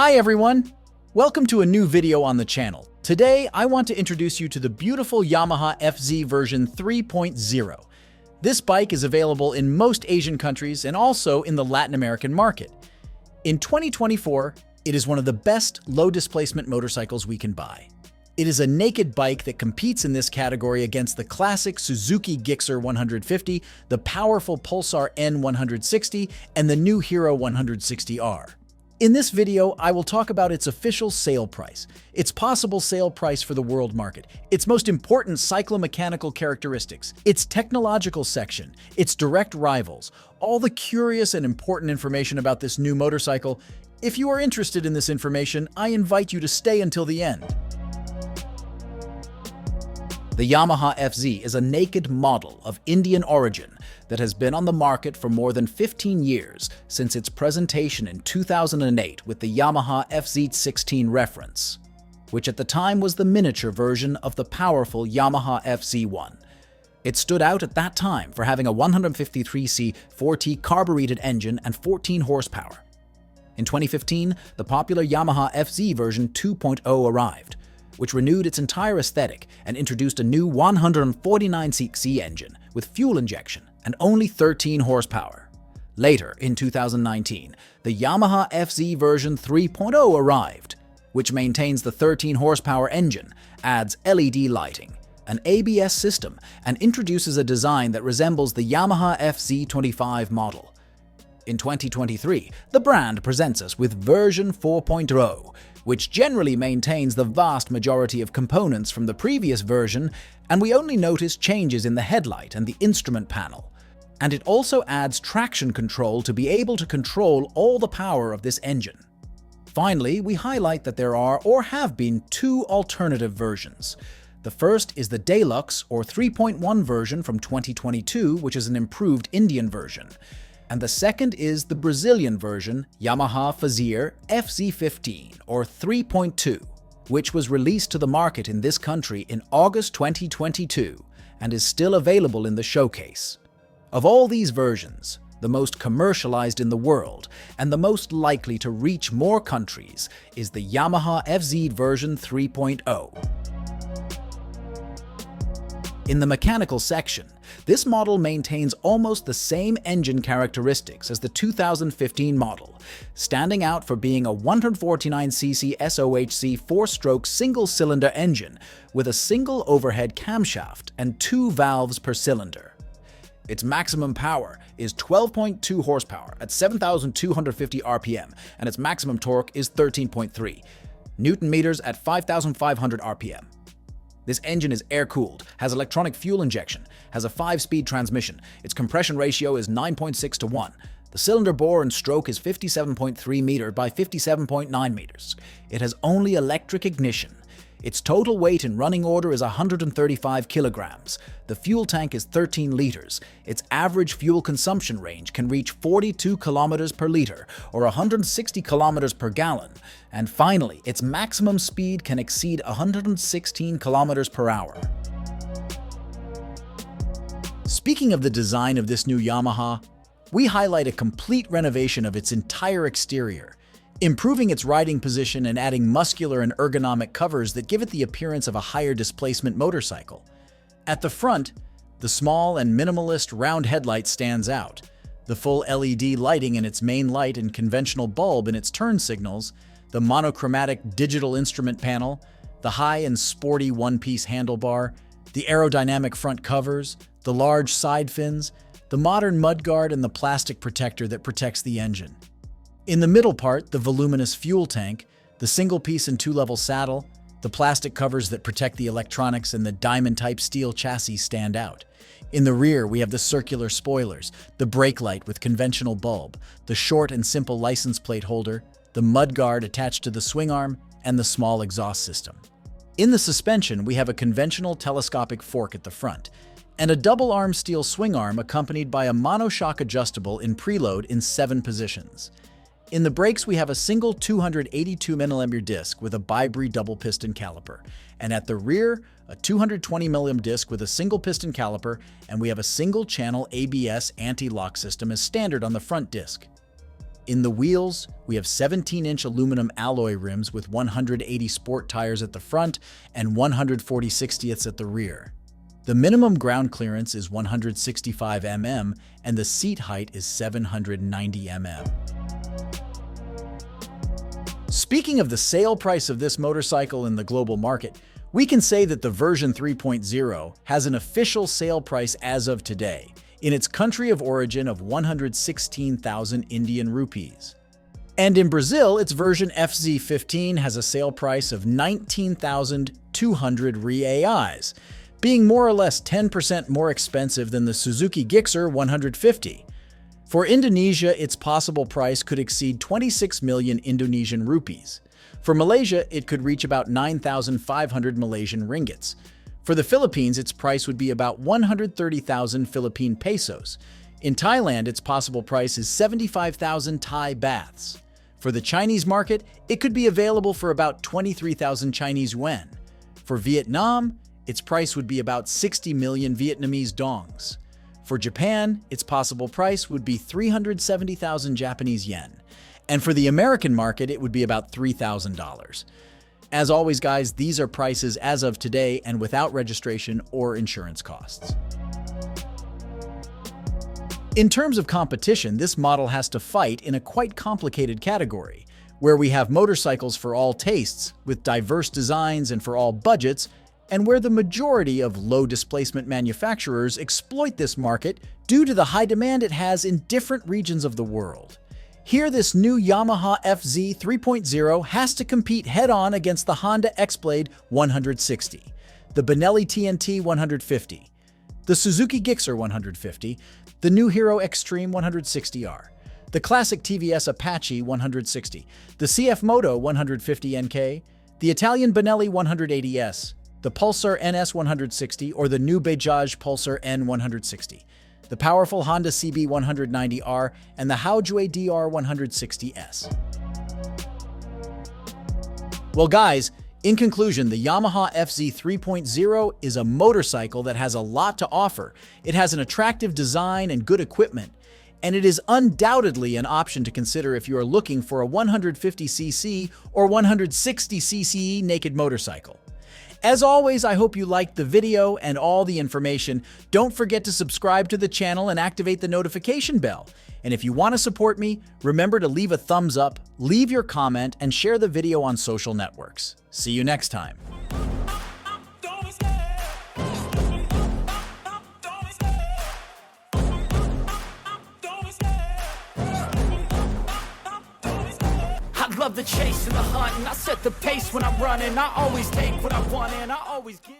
Hi everyone! Welcome to a new video on the channel. Today, I want to introduce you to the beautiful Yamaha FZ version 3.0. This bike is available in most Asian countries and also in the Latin American market. In 2024, it is one of the best low-displacement motorcycles we can buy. It is a naked bike that competes in this category against the classic Suzuki Gixxer 150, the powerful Pulsar N160, and the new Hero 160R. In this video, I will talk about its official sale price, its possible sale price for the world market, its most important cyclomechanical characteristics, its technological section, its direct rivals, all the curious and important information about this new motorcycle. If you are interested in this information, I invite you to stay until the end. The Yamaha FZ is a naked model of Indian origin that has been on the market for more than 15 years since its presentation in 2008 with the Yamaha FZ15 reference, which at the time was the miniature version of the powerful Yamaha FZ1. It stood out at that time for having a 153cc 4T carbureted engine and 14 horsepower. In 2015, the popular Yamaha FZ version 2.0 arrived, which renewed its entire aesthetic and introduced a new 149cc engine with fuel injection and only 13 horsepower. Later, in 2019, the Yamaha FZ version 3.0 arrived, which maintains the 13 horsepower engine, adds LED lighting, an ABS system, and introduces a design that resembles the Yamaha FZ25 model. In 2023, the brand presents us with version 4.0, which generally maintains the vast majority of components from the previous version, and we only notice changes in the headlight and the instrument panel. And it also adds traction control to be able to control all the power of this engine. Finally, we highlight that there are or have been two alternative versions. The first is the Deluxe or 3.1 version from 2022, which is an improved Indian version. And the second is the Brazilian version, Yamaha FZ FZ15 or 3.2, which was released to the market in this country in August 2022 and is still available in the showcase. Of all these versions, the most commercialized in the world and the most likely to reach more countries is the Yamaha FZ version 3.0. In the mechanical section, this model maintains almost the same engine characteristics as the 2015 model, standing out for being a 149cc SOHC 4-stroke single-cylinder engine with a single overhead camshaft and 2 valves per cylinder. Its maximum power is 12.2 horsepower at 7,250 RPM, and its maximum torque is 13.3 Newton meters at 5,500 RPM. This engine is air-cooled, has electronic fuel injection, has a 5-speed transmission, its compression ratio is 9.6 to 1. The cylinder bore and stroke is 57.3 meter by 57.9 meters. It has only electric ignition. Its total weight in running order is 135 kilograms. The fuel tank is 13 liters. Its average fuel consumption range can reach 42 kilometers per liter or 160 kilometers per gallon. And finally, its maximum speed can exceed 116 kilometers per hour. Speaking of the design of this new Yamaha, we highlight a complete renovation of its entire exterior, improving its riding position and adding muscular and ergonomic covers that give it the appearance of a higher displacement motorcycle. At the front, the small and minimalist round headlight stands out. The full LED lighting in its main light and conventional bulb in its turn signals, the monochromatic digital instrument panel, the high and sporty one-piece handlebar, the aerodynamic front covers, the large side fins, the modern mudguard, and the plastic protector that protects the engine. In the middle part, the voluminous fuel tank, the single-piece and 2-level saddle, the plastic covers that protect the electronics, and the diamond-type steel chassis stand out. In the rear, we have the circular spoilers, the brake light with conventional bulb, the short and simple license plate holder, the mudguard attached to the swing arm, and the small exhaust system. In the suspension, we have a conventional telescopic fork at the front, and a double-arm steel swing arm accompanied by a monoshock adjustable in preload in 7 positions. In the brakes, we have a single 282mm disc with a bi-brie double piston caliper, and at the rear, a 220mm disc with a single piston caliper, and we have a single channel ABS anti-lock system as standard on the front disc. In the wheels, we have 17-inch aluminum alloy rims with 180 sport tires at the front and 140/60ths at the rear. The minimum ground clearance is 165 mm and the seat height is 790 mm. Speaking of the sale price of this motorcycle in the global market, we can say that the version 3.0 has an official sale price as of today, in its country of origin of 116,000 Indian rupees. And in Brazil, its version FZ15 has a sale price of 19,200 reais, being more or less 10% more expensive than the Suzuki Gixxer 150. For Indonesia, its possible price could exceed 26 million Indonesian rupees. For Malaysia, it could reach about 9,500 Malaysian ringgits. For the Philippines, its price would be about 130,000 Philippine pesos. In Thailand, its possible price is 75,000 Thai bahts. For the Chinese market, it could be available for about 23,000 Chinese yuan. For Vietnam, its price would be about 60 million Vietnamese dongs. For Japan, its possible price would be 370,000 Japanese yen. And for the American market, it would be about $3,000. As always, guys, these are prices as of today and without registration or insurance costs. In terms of competition, this model has to fight in a quite complicated category, where we have motorcycles for all tastes, with diverse designs and for all budgets, and where the majority of low-displacement manufacturers exploit this market due to the high demand it has in different regions of the world. Here, this new Yamaha FZ 3.0 has to compete head-on against the Honda X-Blade 160, the Benelli TNT 150, the Suzuki Gixxer 150, the new Hero Extreme 160R, the classic TVS Apache 160, the CF Moto 150 NK, the Italian Benelli 180S, the Pulsar NS 160 or the new Bajaj Pulsar N160, the powerful Honda CB 190R, and the Haojue DR 160S. Well guys, in conclusion, the Yamaha FZ 3.0 is a motorcycle that has a lot to offer. It has an attractive design and good equipment, and it is undoubtedly an option to consider if you are looking for a 150cc or 160cc naked motorcycle. As always, I hope you liked the video and all the information. Don't forget to subscribe to the channel and activate the notification bell. And if you want to support me, remember to leave a thumbs up, leave your comment, and share the video on social networks. See you next time. Love the chase and the hunt, and I set the pace when I'm running. I always take what I want and I always give.